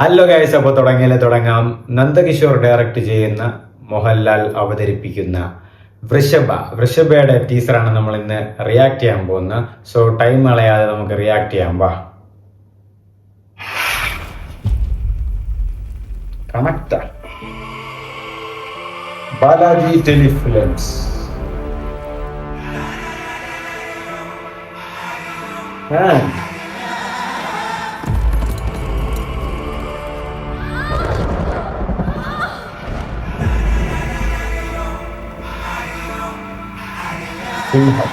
Hello guys, അപ്പോൾ തുടങ്ങാം. Nandakishore direct ചെയ്യുന്ന, മോഹൻലാൽ അവതരിപ്പിക്കുന്ന വൃഷഭയുടെ ടീസറാണ് നമ്മൾ ഇന്ന് റിയാക്ട് ചെയ്യാൻ പോകുന്നത്. സോ ടൈം കളയാതെ നമുക്ക് റിയാക്ട് ചെയ്യാം. വാ, കണക്ട്. ബാലാജി ടെലിഫിലിംസ്. സിംഹം.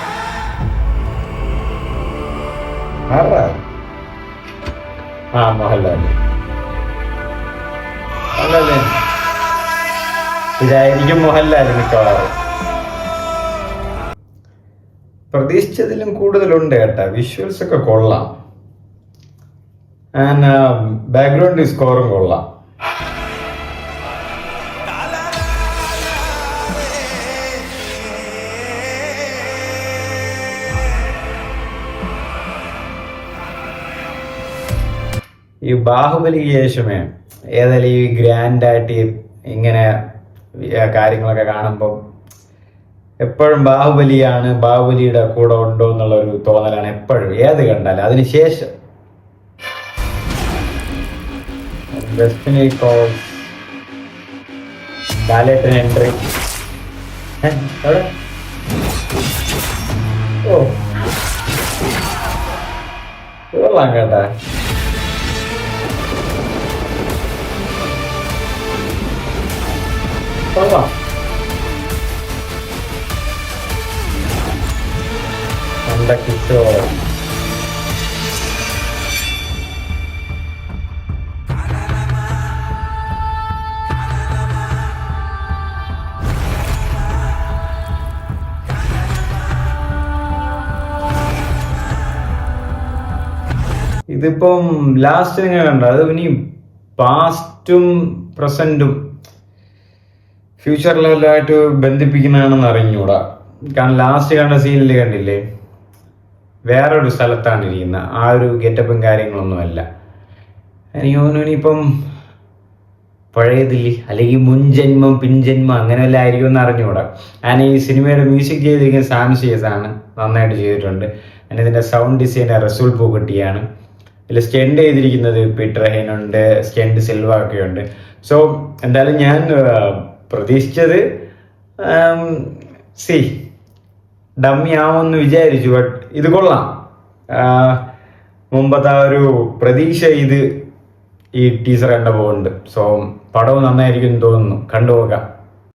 മോഹൻലാൽ. ഇതായിരിക്കും മോഹൻലാൽ മിക്കവാറും. പ്രതീക്ഷിച്ചതിലും കൂടുതലുണ്ട് കേട്ടാ. വിഷ്വൽസ് ഒക്കെ കൊള്ളാം. ബാക്ക്ഗ്രൗണ്ട് സ്കോറും കൊള്ളാം. ഈ ബാഹുബലിക്ക് ശേഷമേ ഏതായാലും ഈ ഗ്രാൻഡായിട്ട് ഇങ്ങനെ കാര്യങ്ങളൊക്കെ കാണുമ്പോൾ എപ്പോഴും ബാഹുബലിയുടെ കൂടെ ഉണ്ടോ എന്നുള്ള ഒരു തോന്നലാണ് എപ്പോഴും ഏത് കണ്ടാലും. അതിനുശേഷം എൻട്രി. ഓ കൊള്ളാം കേട്ടാ. കൊള്ളാം. നന്ദകിഷോർ. ഇതിപ്പം ലാസ്റ്റ് നിങ്ങൾ കണ്ടോ? അത് ഇനി പാസ്റ്റും പ്രസന്റും ഫ്യൂച്ചർ ലെവലായിട്ട് ബന്ധിപ്പിക്കുന്നതാണെന്ന് അറിഞ്ഞൂടാ. കാരണം ലാസ്റ്റ് കണ്ട സീനിൽ കണ്ടില്ലേ, വേറൊരു സ്ഥലത്താണ് ഇരിക്കുന്നത്. ആ ഒരു ഗെറ്റപ്പും കാര്യങ്ങളൊന്നുമല്ല. എനിക്ക് തോന്നുന്നു ഇനിയിപ്പം പഴയതില്ല, അല്ലെങ്കിൽ മുൻജന്മം പിൻജന്മം അങ്ങനെ വല്ല ആയിരിക്കും എന്ന് അറിഞ്ഞുകൂടാ. ഞാൻ ഈ സിനിമയുടെ മ്യൂസിക് ചെയ്തിരിക്കുന്ന സാംസിയസ് ആണ്, നന്നായിട്ട് ചെയ്തിട്ടുണ്ട്. ഞാൻ ഇതിൻ്റെ സൗണ്ട് ഡിസൈനർ റസൂൽ പൂക്കുട്ടിയാണ്. ഇതിൽ സ്റ്റെൻഡ് ചെയ്തിരിക്കുന്നത് പീറ്റർ ഹെയ്നുണ്ട്, സ്റ്റെൻഡ് സിൽവ ഒക്കെ ഉണ്ട്. സോ എന്തായാലും ഞാൻ പ്രതീക്ഷിച്ചത് ഡമ്മി ആവുമെന്ന് വിചാരിച്ചു. ബട്ട് ഇത് കൊള്ളാം. മുമ്പത്തെ ആ ഒരു പ്രതീക്ഷ ഈ ടീസർ കണ്ടപ്പോൾ ഉണ്ട്. സോ പടവും നന്നായിരിക്കും തോന്നുന്നു. കണ്ടുപോകാം.